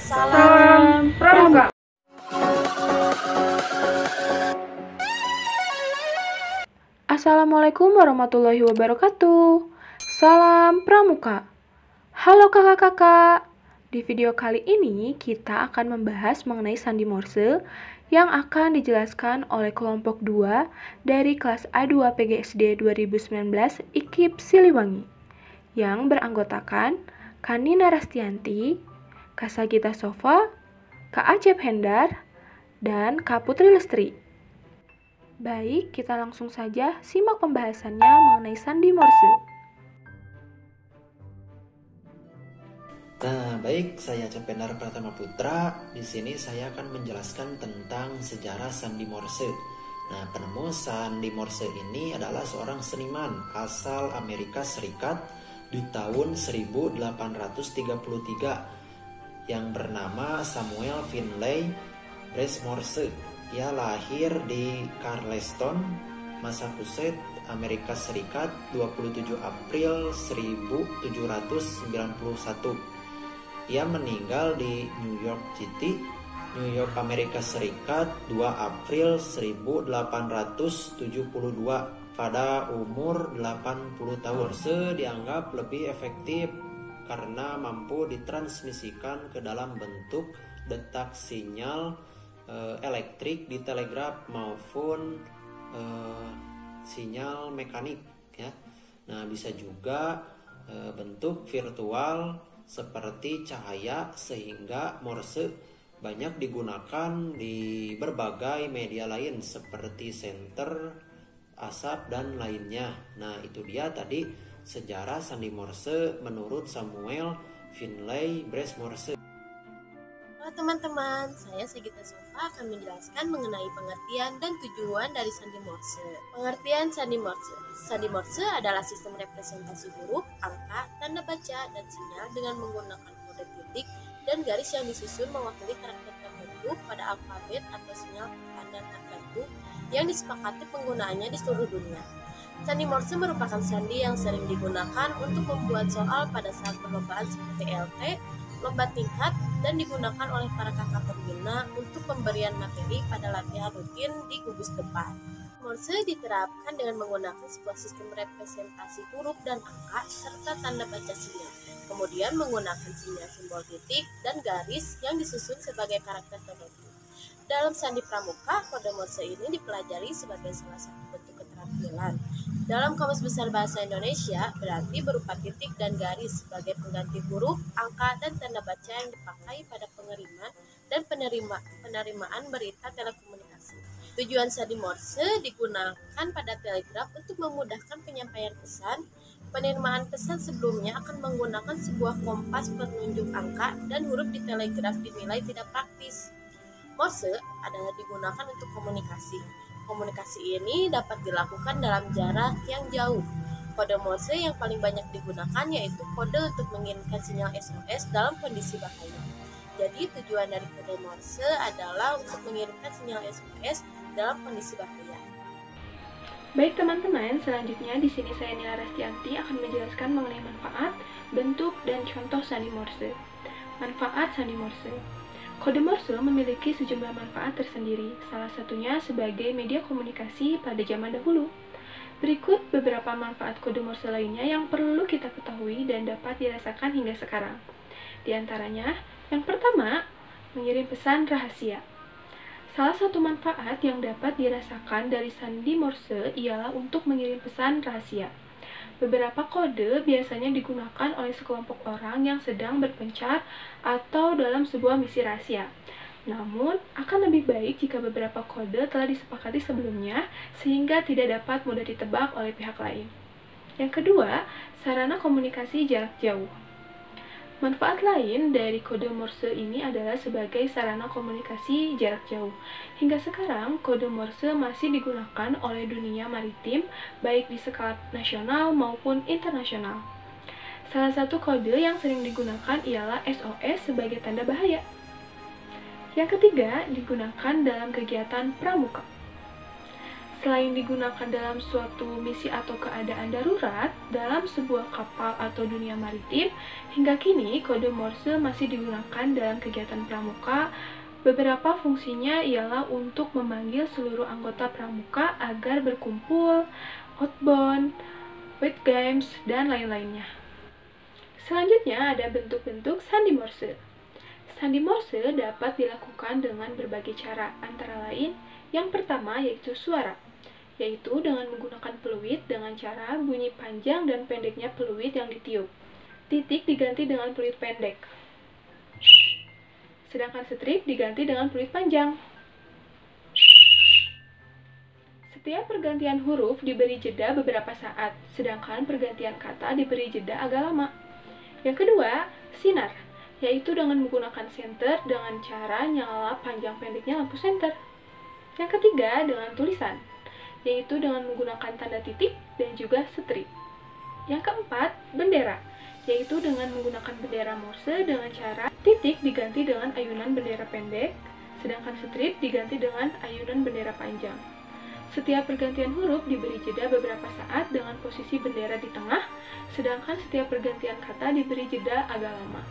Salam Pramuka. Assalamualaikum warahmatullahi wabarakatuh. Salam Pramuka. Halo kakak-kakak. Di video kali ini kita akan membahas mengenai sandi Morse yang akan dijelaskan oleh kelompok 2 dari kelas A2 PGSD 2019 IKIP Siliwangi yang beranggotakan Kani Narastianti, Kak Sagita Sofa, Kak Acep Hendar, dan Kak Putri Lestri. Baik, kita langsung saja simak pembahasannya mengenai sandi Morse. Nah, baik, saya Acep Hendar Pratama Putra. Di sini saya akan menjelaskan tentang sejarah sandi Morse. Nah, penemu sandi Morse ini adalah seorang seniman asal Amerika Serikat di tahun 1833 yang bernama Samuel Finley Breese Morse. Ia lahir di Charleston, Massachusetts, Amerika Serikat 27 April 1791. Ia meninggal di New York City, New York, Amerika Serikat 2 April 1872 pada umur 80 tahun. Morse dianggap lebih efektif karena mampu ditransmisikan ke dalam bentuk detak sinyal elektrik di telegraf maupun sinyal mekanik ya. Nah, bisa juga bentuk virtual seperti cahaya, sehingga Morse banyak digunakan di berbagai media lain seperti senter, asap, dan lainnya. Nah, itu dia tadi sejarah sandi Morse menurut Samuel Finley Breese Morse. Halo teman-teman, saya Sagita Sofa akan menjelaskan mengenai pengertian dan tujuan dari sandi Morse. Pengertian sandi Morse. Sandi Morse adalah sistem representasi huruf, angka, tanda baca, dan sinyal dengan menggunakan kode titik dan garis yang disusun mewakili karakter tertentu pada alfabet atau sinyal tanda tertentu yang disepakati penggunaannya di seluruh dunia. Sandi Morse merupakan sandi yang sering digunakan untuk membuat soal pada saat perlombaan seperti LT, lomba tingkat, dan digunakan oleh para kakak pembina untuk pemberian materi pada latihan rutin di gugus depan. Morse diterapkan dengan menggunakan sebuah sistem representasi huruf dan angka serta tanda baca sinyal, kemudian menggunakan sinyal simbol titik dan garis yang disusun sebagai karakter tertentu. Dalam sandi pramuka, kode Morse ini dipelajari sebagai salah satu bentuk keterampilan. Dalam Kamus Besar Bahasa Indonesia, berarti berupa titik dan garis sebagai pengganti huruf, angka, dan tanda baca yang dipakai pada pengiriman dan penerimaan berita telekomunikasi. Tujuan sandi Morse digunakan pada telegraf untuk memudahkan penyampaian pesan. Penerimaan pesan sebelumnya akan menggunakan sebuah kompas penunjuk angka dan huruf di telegraf dinilai tidak praktis. Morse adalah digunakan untuk komunikasi. Komunikasi ini dapat dilakukan dalam jarak yang jauh. Kode Morse yang paling banyak digunakan yaitu kode untuk mengirimkan sinyal SOS dalam kondisi bahaya. Jadi tujuan dari kode Morse adalah untuk mengirimkan sinyal SOS dalam kondisi bahaya. Baik teman-teman, selanjutnya di sini saya Nila Rastianti akan menjelaskan mengenai manfaat, bentuk, dan contoh sandi Morse. Manfaat sandi Morse. Kode Morse memiliki sejumlah manfaat tersendiri, salah satunya sebagai media komunikasi pada zaman dahulu. Berikut beberapa manfaat kode Morse lainnya yang perlu kita ketahui dan dapat dirasakan hingga sekarang. Di antaranya, yang pertama, mengirim pesan rahasia. Salah satu manfaat yang dapat dirasakan dari sandi Morse ialah untuk mengirim pesan rahasia. Beberapa kode biasanya digunakan oleh sekelompok orang yang sedang berpencar atau dalam sebuah misi rahasia. Namun, akan lebih baik jika beberapa kode telah disepakati sebelumnya sehingga tidak dapat mudah ditebak oleh pihak lain. Yang kedua, sarana komunikasi jarak jauh. Manfaat lain dari kode Morse ini adalah sebagai sarana komunikasi jarak jauh. Hingga sekarang, kode Morse masih digunakan oleh dunia maritim, baik di skala nasional maupun internasional. Salah satu kode yang sering digunakan ialah SOS sebagai tanda bahaya. Yang ketiga, digunakan dalam kegiatan pramuka. Selain digunakan dalam suatu misi atau keadaan darurat, dalam sebuah kapal atau dunia maritim, hingga kini kode Morse masih digunakan dalam kegiatan pramuka. Beberapa fungsinya ialah untuk memanggil seluruh anggota pramuka agar berkumpul, outbound, wait games, dan lain-lainnya. Selanjutnya ada bentuk-bentuk sandi Morse. Sandi Morse dapat dilakukan dengan berbagai cara, antara lain yang pertama yaitu suara, yaitu dengan menggunakan peluit dengan cara bunyi panjang dan pendeknya peluit yang ditiup. Titik diganti dengan peluit pendek, sedangkan strip diganti dengan peluit panjang. Setiap pergantian huruf diberi jeda beberapa saat, sedangkan pergantian kata diberi jeda agak lama. Yang kedua, sinar, yaitu dengan menggunakan senter dengan cara nyala panjang pendeknya lampu senter. Yang ketiga, dengan tulisan, yaitu dengan menggunakan tanda titik dan juga strip. Yang keempat, bendera, yaitu dengan menggunakan bendera Morse dengan cara titik diganti dengan ayunan bendera pendek, sedangkan strip diganti dengan ayunan bendera panjang. Setiap pergantian huruf diberi jeda beberapa saat dengan posisi bendera di tengah, sedangkan setiap pergantian kata diberi jeda agak lama.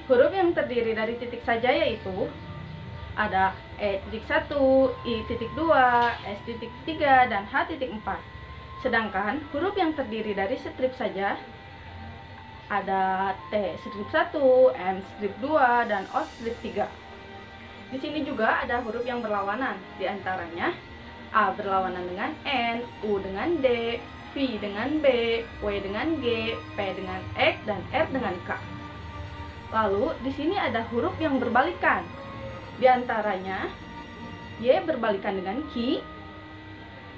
Huruf yang terdiri dari titik saja yaitu ada E.1, I.2, S.3, dan H.4. Sedangkan huruf yang terdiri dari strip saja ada T.1, M.2, dan O.3. Di sini juga ada huruf yang berlawanan, diantaranya A berlawanan dengan N, U dengan D, V dengan B, W dengan G, P dengan X, dan R dengan K. Lalu di sini ada huruf yang berbalikan. Di antaranya Y berbalikan dengan Q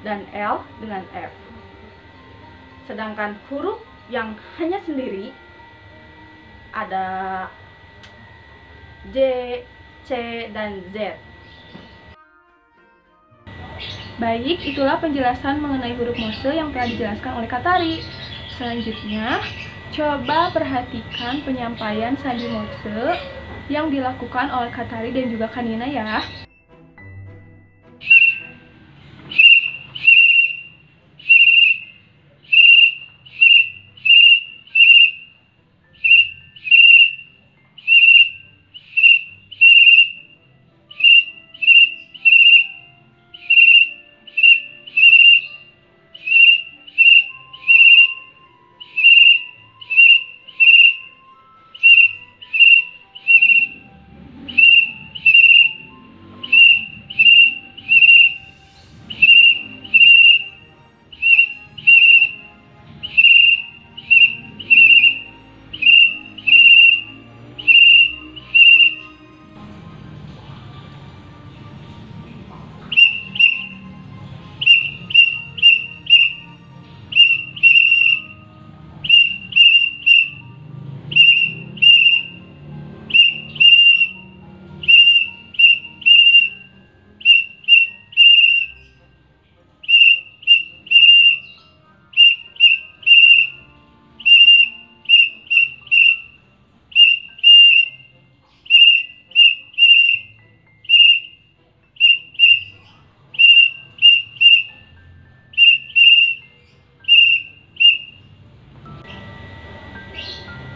dan L dengan F. Sedangkan huruf yang hanya sendiri ada J, C, dan Z. Baik, itulah penjelasan mengenai huruf Morse yang telah dijelaskan oleh Kak Tari. Selanjutnya, coba perhatikan penyampaian sandi Morse yang dilakukan oleh Kak Tari dan juga Kak Nina ya.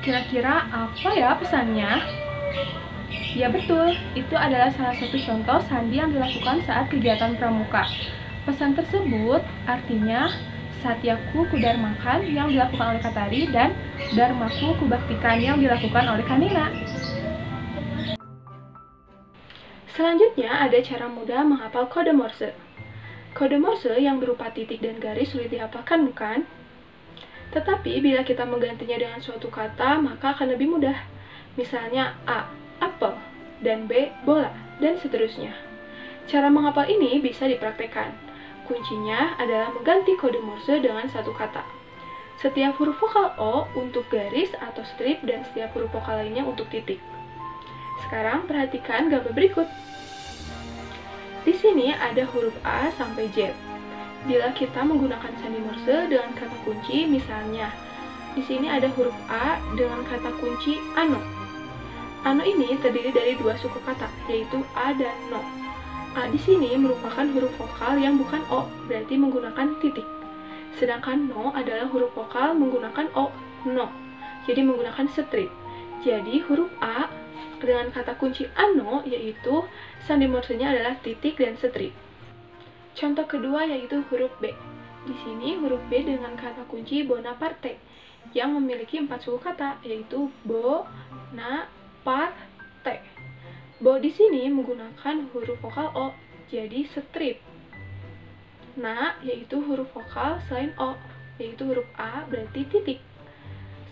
Kira-kira apa ya pesannya? Ya betul, itu adalah salah satu contoh sandi yang dilakukan saat kegiatan pramuka. Pesan tersebut artinya Satyaku kudarmakan yang dilakukan oleh Katari dan Dharmaku kubaktikan yang dilakukan oleh Kanina. Selanjutnya ada cara mudah menghafal kode Morse. Kode Morse yang berupa titik dan garis sulit dihafalkan, bukan? Tetapi bila kita menggantinya dengan suatu kata, maka akan lebih mudah. Misalnya A, apel, dan B, bola, dan seterusnya. Cara menghafal ini bisa dipraktekkan. Kuncinya adalah mengganti kode Morse dengan satu kata. Setiap huruf vokal O untuk garis atau strip dan setiap huruf vokal lainnya untuk titik. Sekarang perhatikan gambar berikut. Di sini ada huruf A sampai Z. Bila kita menggunakan sandi Morse dengan kata kunci, misalnya di sini ada huruf A dengan kata kunci ano. Ano ini terdiri dari dua suku kata, yaitu A dan No. A di sini merupakan huruf vokal yang bukan O, berarti menggunakan titik. Sedangkan No adalah huruf vokal menggunakan O, no. Jadi menggunakan strip. Jadi huruf A dengan kata kunci ano, yaitu sandi Morse-nya adalah titik dan strip. Contoh kedua yaitu huruf B. Di sini huruf B dengan kata kunci Bonaparte yang memiliki 4 suku kata, yaitu bo, na, par, te. Bo di sini menggunakan huruf vokal O, jadi strip. Na yaitu huruf vokal selain O, yaitu huruf A berarti titik.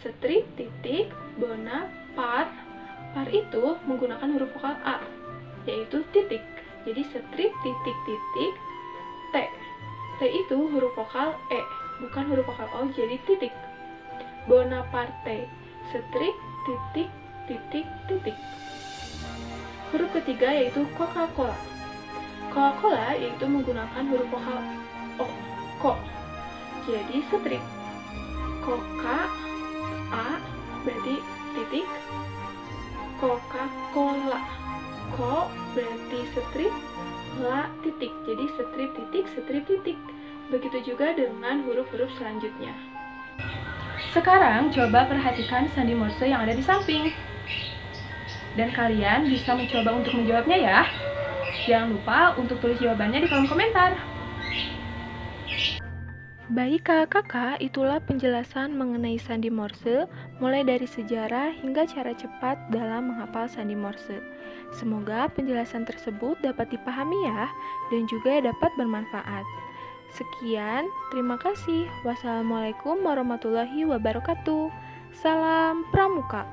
Strip titik, bona, par. Par itu menggunakan huruf vokal A, yaitu titik. Jadi strip titik titik T. T itu huruf vokal E, bukan huruf vokal O, jadi titik. Bonaparte, strip titik titik titik. Huruf ketiga yaitu Coca-Cola. Coca-Cola yaitu menggunakan huruf vokal O, ko. Jadi strip. Coca, A berarti titik. Coca-Cola. Ko berarti strip, la titik. Jadi strip titik, strip titik. Begitu juga dengan huruf-huruf selanjutnya. Sekarang coba perhatikan sandi Morse yang ada di samping. Dan kalian bisa mencoba untuk menjawabnya ya. Jangan lupa untuk tulis jawabannya di kolom komentar. Baik kakak-kakak, itulah penjelasan mengenai sandi Morse, mulai dari sejarah hingga cara cepat dalam menghafal sandi Morse. Semoga penjelasan tersebut dapat dipahami ya, dan juga dapat bermanfaat. Sekian, terima kasih. Wassalamualaikum warahmatullahi wabarakatuh. Salam Pramuka.